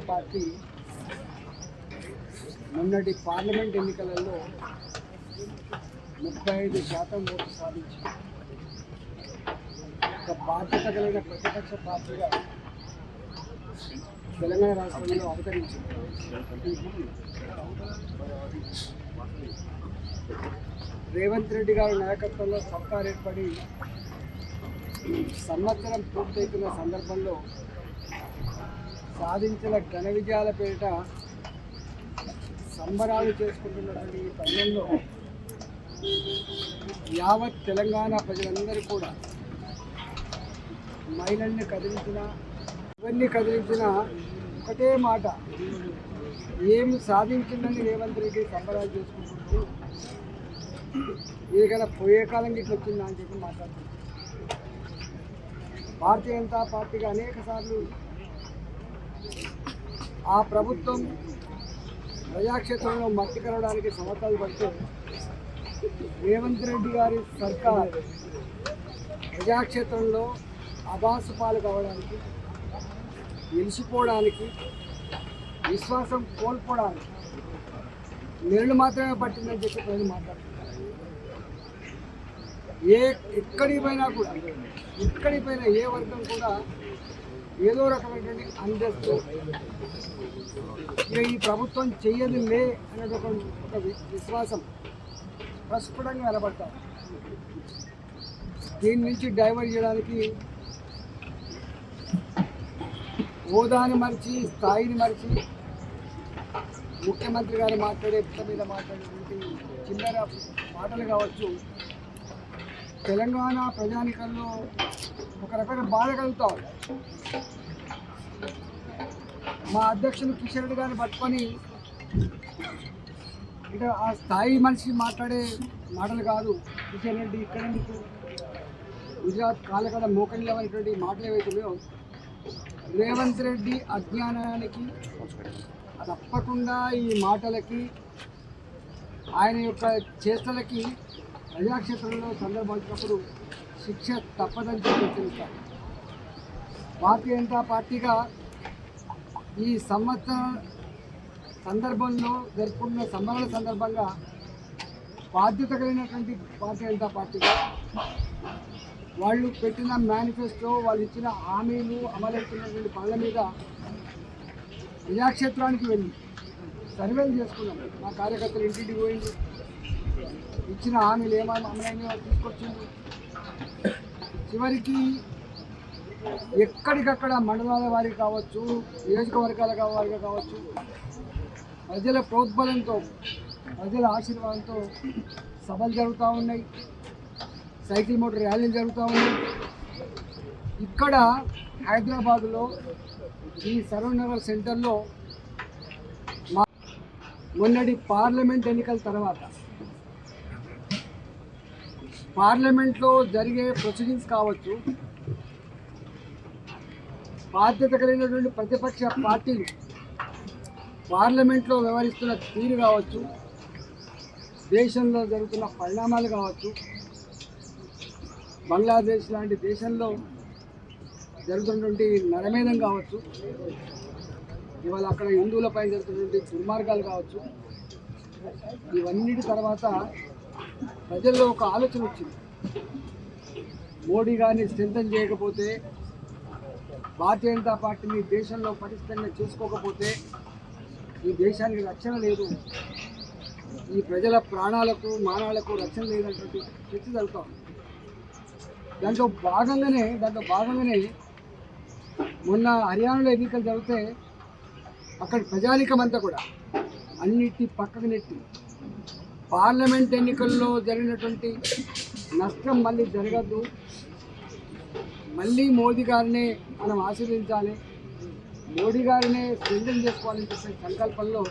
Party మొన్నటి parliament ఎన్నికలలో 35% ఓట్లు సాధించి ఒక బాధ్యత కలిగిన ప్రతిపక్ష పార్టీగా తెలంగాణ రాష్ట్రంలో అవతరించింది. రేవంత్ రెడ్డి గారి నాయకత్వంలో సర్కార్ ఏర్పడి సంవత్సరం పూర్తవుతున్న సందర్భంలో సాధించిన ఘన విజయాల పేరిట సంబరాలు చేసుకుంటున్నటువంటి ఈ తరుణంలో యావత్ తెలంగాణ ప్రజలందరూ కూడా మహిళల్ని కదిలించిన ఎవరిని కదిలించిన ఒకటే మాట, ఏమి సాధించిందని రేవంత్ రెడ్డి సంబరాలు చేసుకుంటుంటూ ఏదైనా పోయే కాలం గిట్ల వచ్చిందా అని చెప్పి మాట్లాడుతున్నారు. భారతీయ జనతా పార్టీగా అనేక సార్లు ఆ ప్రభుత్వం ప్రజాక్షేత్రంలో మట్టి కలవడానికి సంవత్సరాలు పడితే రేవంత్ రెడ్డి గారి సర్కార్ ప్రజాక్షేత్రంలో అబాసుపాలు కావడానికి, నిలిచిపోవడానికి, విశ్వాసం కోల్పోవడానికి నెలలు మాత్రమే పట్టిందని చెప్పి ప్రజలు మాట్లాడుతున్నారు. ఎక్కడికి పోయినా ఏ వర్గం కూడా ఏదో రకమైనటువంటి అందస్తు ఇక ఈ ప్రభుత్వం చెయ్యదు లే అనేది ఒక విశ్వాసం ప్రస్ఫుటంగా నిలబడతారు. దీని నుంచి డైవర్ట్ చేయడానికి హోదాని మరిచి, స్థాయిని మరిచి ముఖ్యమంత్రి గారు మాట్లాడే మీద మాట్లాడేటువంటి చిల్లర మాటలు కావచ్చు, తెలంగాణ ప్రజానికంలో ఒక రకమైన బాధ కలుగుతారు. మా అధ్యక్షులు కిషన్ రెడ్డి గారిని పట్టుకొని ఇక ఆ స్థాయి మనిషి మాట్లాడే మాటలు కాదు, కిషన్ రెడ్డి ఇక్కడ గుజరాత్ కాలకడ మోకళ్ళు అనేటువంటి మాటలు ఏవైతున్నాయో రేవంత్ రెడ్డి అజ్ఞానానికి తప్పకుండా ఈ మాటలకి ఆయన యొక్క చేష్టలకి ప్రజాక్షేత్రంలో సందర్భించినప్పుడు శిక్ష తప్పదని చెప్పి తెలుస్తారు. భారతీయ జనతా పార్టీగా ఈ సంవత్సరం సందర్భంలో జరుపుకున్న సంబరాల సందర్భంగా బాధ్యత కలిగినటువంటి భారతీయ జనతా పార్టీగా వాళ్ళు పెట్టిన మేనిఫెస్టో, వాళ్ళు ఇచ్చిన హామీలు, అమలవుతున్నటువంటి పనుల మీద ప్రజాక్షేత్రానికి వెళ్ళి సర్వేలు చేసుకున్నాం. మా కార్యకర్తలు ఇంటింటికి పోయింది, ఇచ్చిన హామీలు అమలైనా తీసుకొచ్చింది. చివరికి ఎక్కడికక్కడ మండలాల వారికి కావచ్చు, నియోజకవర్గాల వారికి కావచ్చు, ప్రజల ప్రోద్బలంతో, ప్రజల ఆశీర్వాదంతో సభలు జరుగుతూ ఉన్నాయి, సైకిల్ మోటార్ ర్యాలీలు జరుగుతూ ఉన్నాయి. ఇక్కడ హైదరాబాదులో ఈ సరూర్ సెంటర్లో మొన్నటి పార్లమెంట్ ఎన్నికల తర్వాత పార్లమెంట్లో జరిగే ప్రొసీడింగ్స్ కావచ్చు, బాధ్యత కలిగినటువంటి ప్రతిపక్ష పార్టీలు పార్లమెంట్లో వ్యవహరిస్తున్న తీరు కావచ్చు, దేశంలో జరుగుతున్న పరిణామాలు కావచ్చు, బంగ్లాదేశ్ లాంటి దేశంలో జరుగుతున్నటువంటి నరమేధం కావచ్చు, ఇవాళ అక్కడ హిందువులపై జరుగుతున్నటువంటి దుర్మార్గాలు కావచ్చు, ఇవన్నిటి తర్వాత ప్రజల్లో ఒక ఆలోచన వచ్చింది. మోడీ గారిని స్ట్రెంథన్ చేయకపోతే, భారతీయ జనతా పార్టీని దేశంలో పటిష్టంగా చేసుకోకపోతే ఈ దేశానికి రక్షణ లేదు, ఈ ప్రజల ప్రాణాలకు మానాలకు రక్షణ లేనటువంటి చర్చ జరుగుతాం. దాంట్లో భాగంగానే మొన్న హర్యానాలో ఎన్నికలు జరిగితే అక్కడ ప్రజానికమంతా కూడా అన్నిటి పక్కకు నెట్టి పార్లమెంట్ ఎన్నికల్లో జరిగినటువంటి నష్టం మళ్ళీ జరగద్దు, మళ్ళీ మోదీ గారినే మనం ఆశీర్వదించాలి, మోడీ గారినే స్ట్రెంథన్ చేసుకోవాలని చెప్పే సంకల్పంలో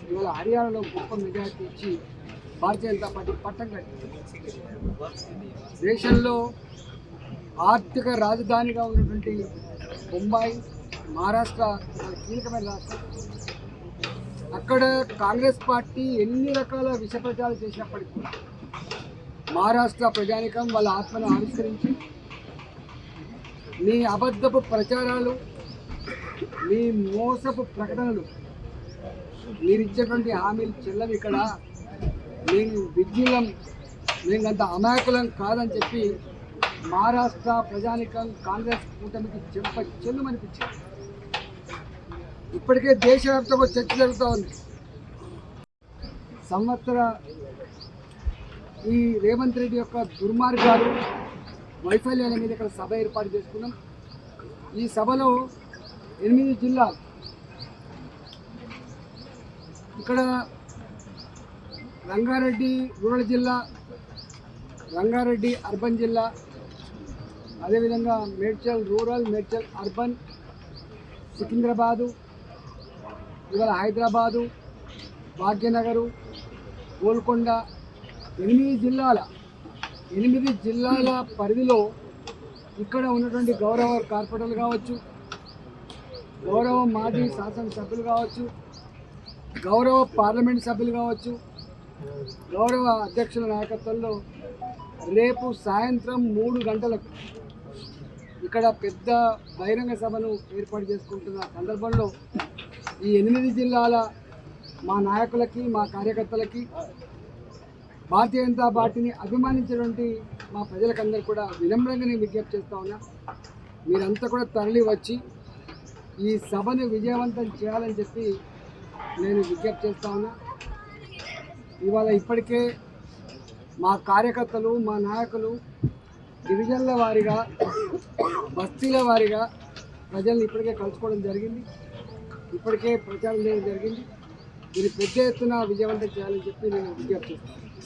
ఇవాళ హర్యానాలో గొప్ప మెజారిటీ ఇచ్చి భారతీయ జనతా పార్టీ పట్టం కట్టింది. దేశంలో ఆర్థిక రాజధానిగా ఉన్నటువంటి ముంబై, మహారాష్ట్ర కీలకమైన రాష్ట్రం. అక్కడ కాంగ్రెస్ పార్టీ ఎన్ని రకాల విష ప్రచారాలు చేసినప్పటికీ కూడా మహారాష్ట్ర ప్రజానికం వాళ్ళ ఆత్మను ఆవిష్కరించి నీ అబద్ధపు ప్రచారాలు, మీ మోసపు ప్రకటనలు, మీరు ఇచ్చేటువంటి హామీలు చెల్లవి. ఇక్కడ మేము విజ్ఞులం, మేము అంత అమాయకులం కాదని చెప్పి మహారాష్ట్ర ప్రజానికం కాంగ్రెస్ కూటమికి చెల్లుమనిపించింది. ఇప్పటికే దేశవ్యాప్తంగా చర్చ జరుగుతూ ఉంది. సంవత్సర ఈ రేవంత్ రెడ్డి యొక్క దుర్మార్గాలు, వైఫల్యాల మీద ఇక్కడ సభ ఏర్పాటు చేసుకున్నాం. ఈ సభలో 8 జిల్లాలు, ఇక్కడ రంగారెడ్డి రూరల్ జిల్లా, రంగారెడ్డి అర్బన్ జిల్లా, అదేవిధంగా మేడ్చల్ రూరల్, మేడ్చల్ అర్బన్, సికింద్రాబాదు, ఇవాళ హైదరాబాదు, భాగ్యనగరు, గోల్కొండ, 8 జిల్లాల పరిధిలో ఇక్కడ ఉన్నటువంటి గౌరవ కార్పొరేటర్లు కావచ్చు, గౌరవ మాజీ శాసనసభ్యులు కావచ్చు, గౌరవ పార్లమెంట్ సభ్యులు కావచ్చు, గౌరవ అధ్యక్షుల నాయకత్వంలో రేపు సాయంత్రం 3 గంటలకు ఇక్కడ పెద్ద బహిరంగ సభను ఏర్పాటు చేసుకుంటున్న సందర్భంలో ఈ 8 జిల్లాల మా నాయకులకి, మా కార్యకర్తలకి, భారతీయ జనతా పార్టీని అభిమానించినటువంటి మా ప్రజలకందరూ కూడా వినమ్రంగా నేను విజ్ఞప్తి చేస్తా ఉన్నా. మీరంతా కూడా తరలి వచ్చి ఈ సభను విజయవంతం చేయాలని చెప్పి నేను విజ్ఞప్తి చేస్తా ఉన్నా. ఇవాళ ఇప్పటికే మా కార్యకర్తలు, మా నాయకులు డివిజన్ల వారీగా, బస్తీల వారీగా ప్రజల్ని ఇప్పటికే కలుసుకోవడం జరిగింది. ఇప్పటికే ప్రచారం చేయడం జరిగింది. దీన్ని పెద్ద ఎత్తున విజయవంతం చేయాలని చెప్పి నేను విజ్ఞప్తి చేస్తాను.